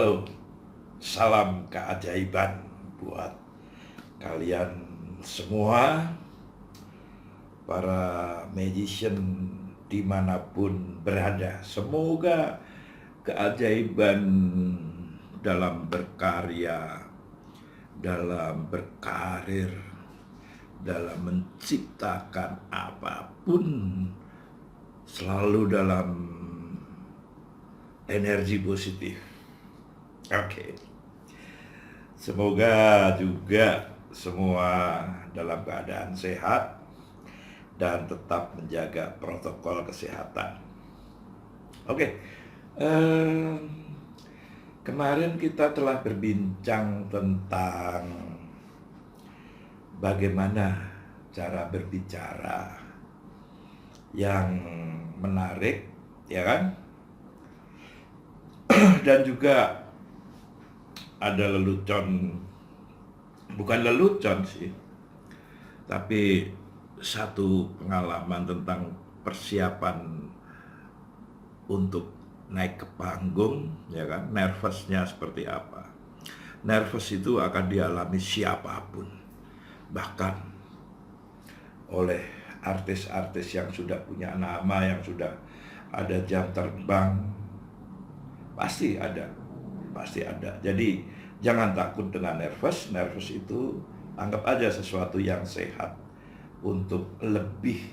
Halo, salam keajaiban buat kalian semua, para magician dimanapun berada. Semoga keajaiban dalam berkarya, dalam berkarir, dalam menciptakan apapun selalu dalam energi positif. Oke. Semoga juga semua dalam keadaan sehat dan tetap menjaga protokol kesehatan. Oke. Kemarin kita telah berbincang tentang bagaimana cara berbicara yang menarik, ya kan? Dan juga ada lelucon, bukan lelucon sih, tapi satu pengalaman tentang persiapan untuk naik ke panggung, ya kan? Nervousnya seperti apa? Nervous itu akan dialami siapapun, bahkan oleh artis-artis yang sudah punya nama, yang sudah ada jam terbang, pasti ada. Jadi jangan takut dengan nervous. Nervous itu anggap aja sesuatu yang sehat untuk lebih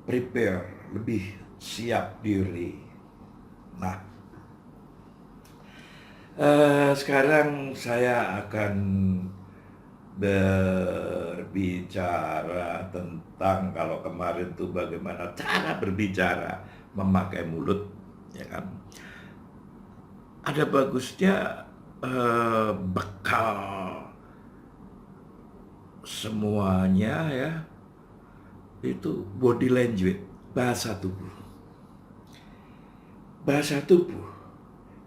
prepare, lebih siap diri. Nah, sekarang saya akan berbicara tentang, kalau kemarin tuh bagaimana cara berbicara memakai mulut, ya kan? Ada bagusnya bekal semuanya ya, itu body language, bahasa tubuh. Bahasa tubuh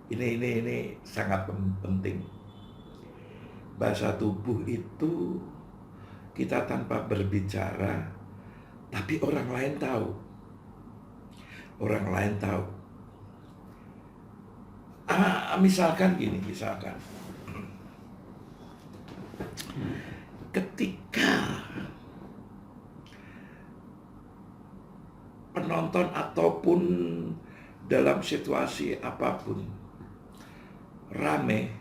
ini sangat penting. Bahasa tubuh itu kita tanpa berbicara, tapi orang lain tahu. Orang lain tahu. Misalkan gini, ketika penonton ataupun dalam situasi apapun rame,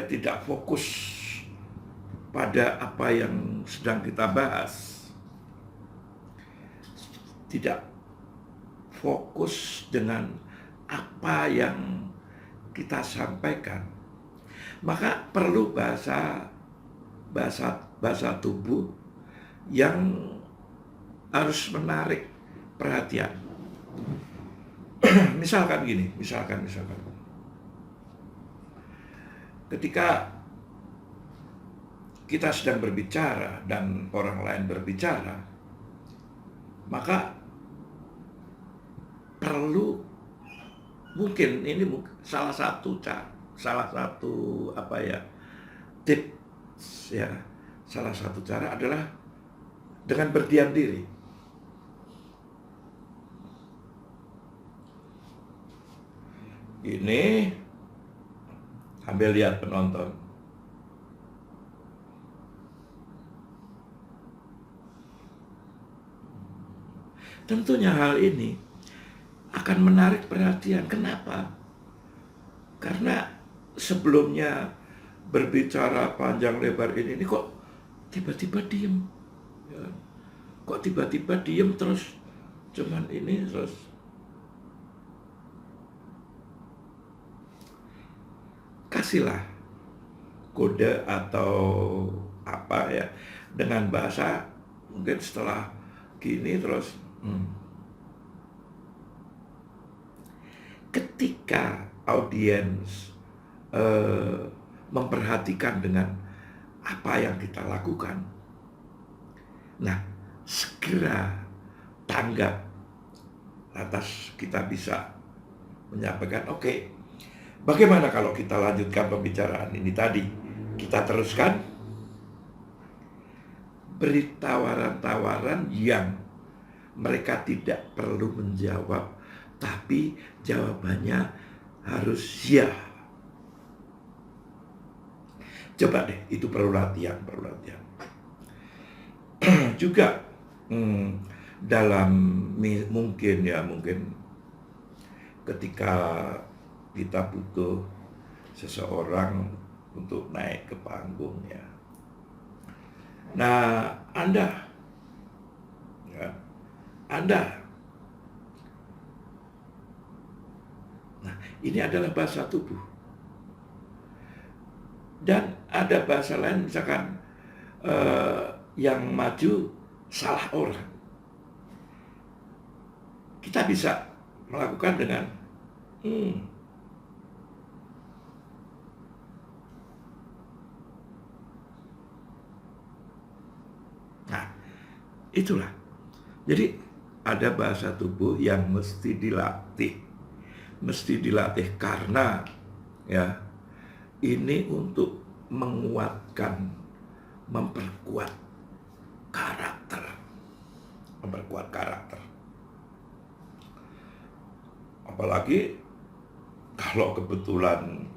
tidak fokus pada apa yang sedang kita bahas, tidak fokus dengan apa yang kita sampaikan, maka perlu bahasa tubuh yang harus menarik perhatian. Misalkan gini, ketika kita sedang berbicara dan orang lain berbicara, maka perlu, mungkin ini salah satu tips ya, salah satu cara adalah dengan berdiam diri. Ini sambil lihat penonton. Tentunya hal ini akan menarik perhatian. Kenapa? Karena sebelumnya berbicara panjang lebar ini kok tiba-tiba diem, ya. Kok tiba-tiba diem terus cuman ini terus. Kasihlah kode atau apa ya, dengan bahasa mungkin setelah gini terus. Ketika audiens memperhatikan dengan apa yang kita lakukan, nah segera tanggap, lantas kita bisa menyampaikan, oke, bagaimana kalau kita lanjutkan pembicaraan ini tadi, kita teruskan. Beri tawaran-tawaran yang mereka tidak perlu menjawab tapi jawabannya harus ya. Coba deh, itu perlu latihan. Juga dalam mungkin ketika kita butuh seseorang untuk naik ke panggung ya. Nah, Anda, nah ini adalah bahasa tubuh. Dan ada bahasa lain misalkan yang maju salah orang. Kita bisa melakukan dengan Nah, itulah. Jadi ada bahasa tubuh yang mesti dilatih. Karena ya ini untuk menguatkan, memperkuat karakter. Apalagi kalau kebetulan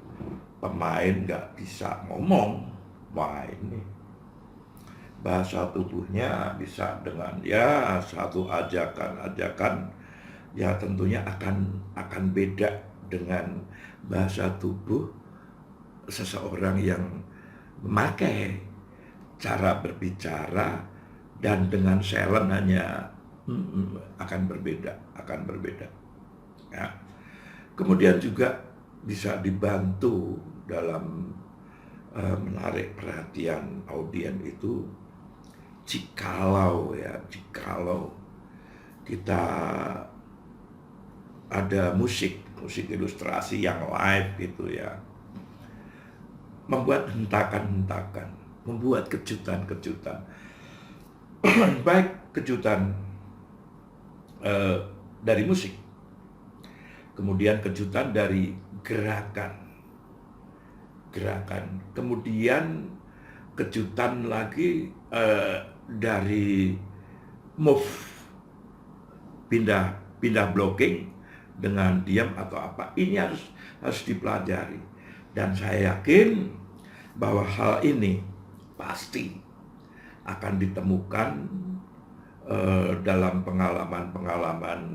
pemain nggak bisa ngomong, wah ini bahasa tubuhnya bisa dengan ya satu ajakan ya tentunya akan beda dengan bahasa tubuh seseorang yang memakai cara berbicara dan dengan silent hanya akan berbeda ya. Kemudian juga bisa dibantu dalam menarik perhatian audiens itu jikalau kita ada musik ilustrasi yang live gitu ya, membuat hentakan-hentakan, membuat kejutan-kejutan, baik kejutan dari musik, kemudian kejutan dari gerakan, kemudian kejutan lagi dari move, pindah blocking dengan diam atau apa. Ini harus dipelajari, dan saya yakin bahwa hal ini pasti akan ditemukan dalam pengalaman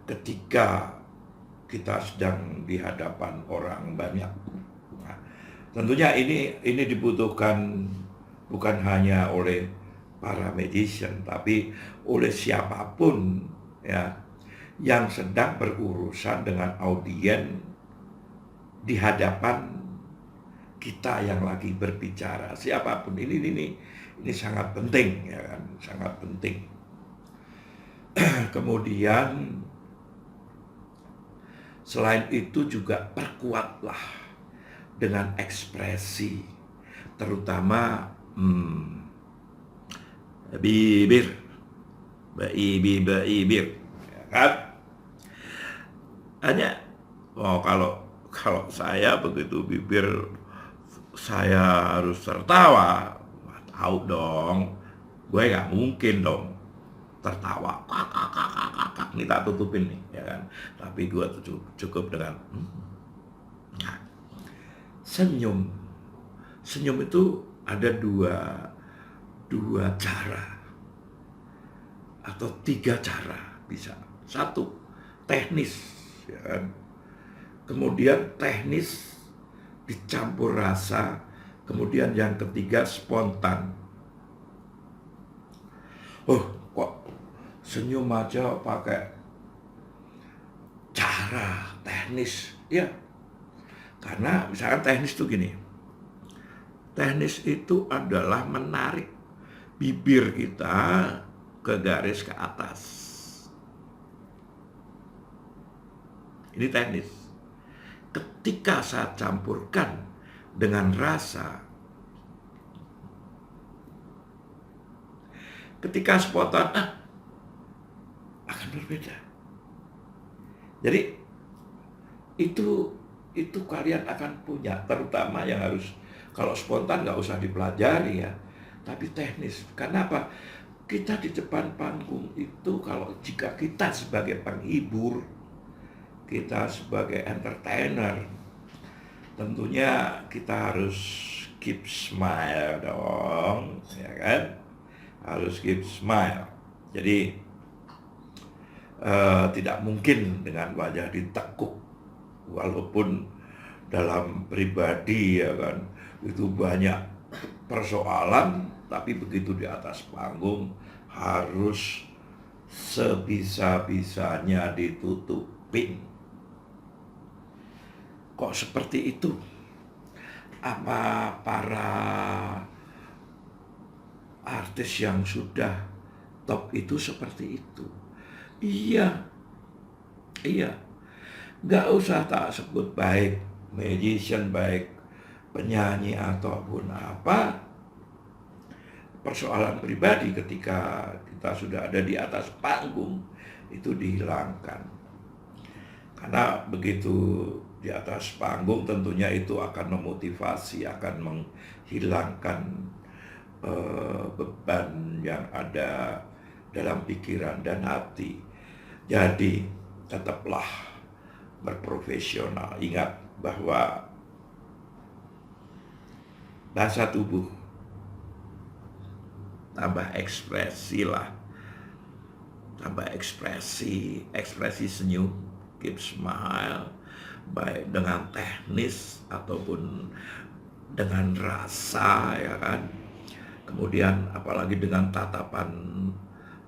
ketika kita sedang di hadapan orang banyak. Nah, tentunya ini dibutuhkan bukan hanya oleh para magician, tapi oleh siapapun ya yang sedang berurusan dengan audiens di hadapan kita yang lagi berbicara. Siapapun ini sangat penting ya kan, sangat penting. Kemudian selain itu juga perkuatlah dengan ekspresi, terutama bibir, ya kan? Hanya kalau saya begitu bibir saya harus tertawa, tahu dong, gue nggak mungkin dong tertawa, kakak, ini tak tutupin nih, ya kan? Tapi gue cukup dengan senyum itu ada dua cara atau 3 cara bisa. 1, teknis, ya kan? Kemudian teknis dicampur rasa, kemudian yang ketiga spontan. Kok senyum aja pakai cara teknis? Ya, karena misalkan teknis itu gini. Teknis itu adalah menarik bibir kita ke garis ke atas. Ini teknis. Ketika saya campurkan dengan rasa, ketika spontan akan berbeda. Jadi itu kalian akan punya, terutama yang harus, kalau spontan nggak usah dipelajari ya, tapi teknis. Karena apa? kita di depan panggung itu, kalau jika kita sebagai penghibur, kita sebagai entertainer, tentunya kita harus keep smile dong, ya kan? Harus keep smile. Jadi tidak mungkin dengan wajah ditekuk, walaupun dalam pribadi, ya kan, itu banyak persoalan, tapi begitu di atas panggung harus sebisa-bisanya ditutupin. Kok seperti itu? Apa para artis yang sudah top itu seperti itu? Iya, iya. Nggak usah tak sebut baik magician, baik penyanyi ataupun apa, persoalan pribadi ketika kita sudah ada di atas panggung itu dihilangkan. Karena begitu di atas panggung tentunya itu akan memotivasi, akan menghilangkan beban yang ada dalam pikiran dan hati. Jadi tetaplah berprofesional. Ingat bahwa bahasa tubuh, tambah ekspresi lah, tambah ekspresi senyum, keep smile, baik dengan teknis ataupun dengan rasa, ya kan. Kemudian apalagi dengan tatapan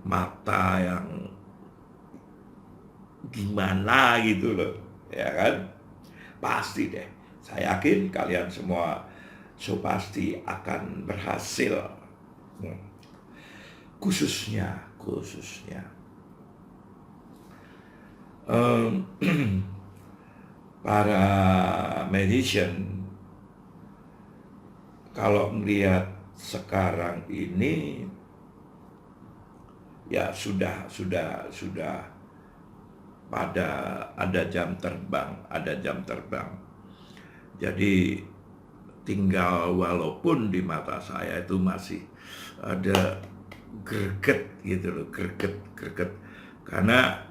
mata yang gimana gitu loh, ya kan. Pasti deh, saya yakin kalian semua pasti akan berhasil. Khususnya para magician, kalau melihat sekarang ini ya sudah pada ada jam terbang. Jadi tinggal, walaupun di mata saya itu masih ada greget gitu loh, greget karena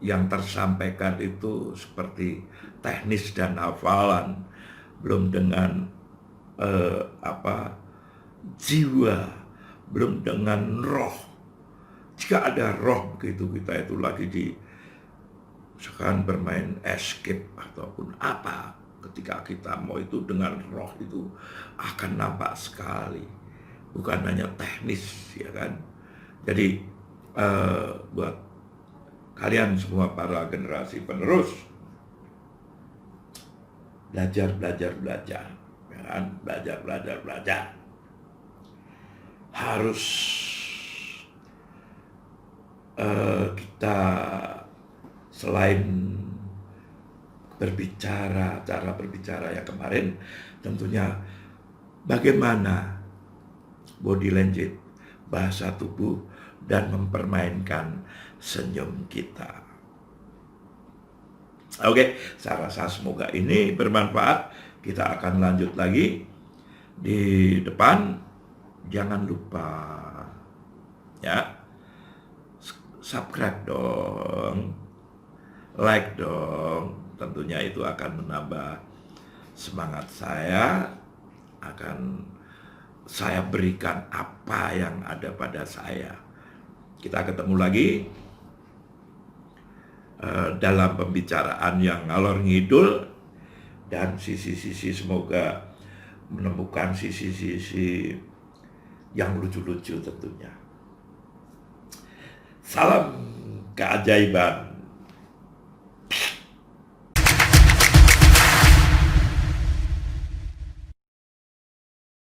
yang tersampaikan itu seperti teknis dan hafalan, belum dengan jiwa, belum dengan roh. Jika ada roh begitu, kita itu lagi di sekarang bermain escape ataupun apa, ketika kita mau itu dengan roh itu akan nampak sekali, bukan hanya teknis, ya kan. Jadi buat kalian semua para generasi penerus, belajar, ya kan? Belajar. Harus kita selain berbicara, cara berbicara yang kemarin, tentunya bagaimana body language, bahasa tubuh, dan mempermainkan senyum kita. Oke, saya rasa semoga ini bermanfaat. Kita akan lanjut lagi di depan. Jangan lupa ya, subscribe dong, like dong. Tentunya itu akan menambah semangat saya, akan saya berikan apa yang ada pada saya. Kita ketemu lagi dalam pembicaraan yang ngalor ngidul, dan sisi-sisi semoga menemukan sisi-sisi yang lucu-lucu tentunya. Salam keajaiban.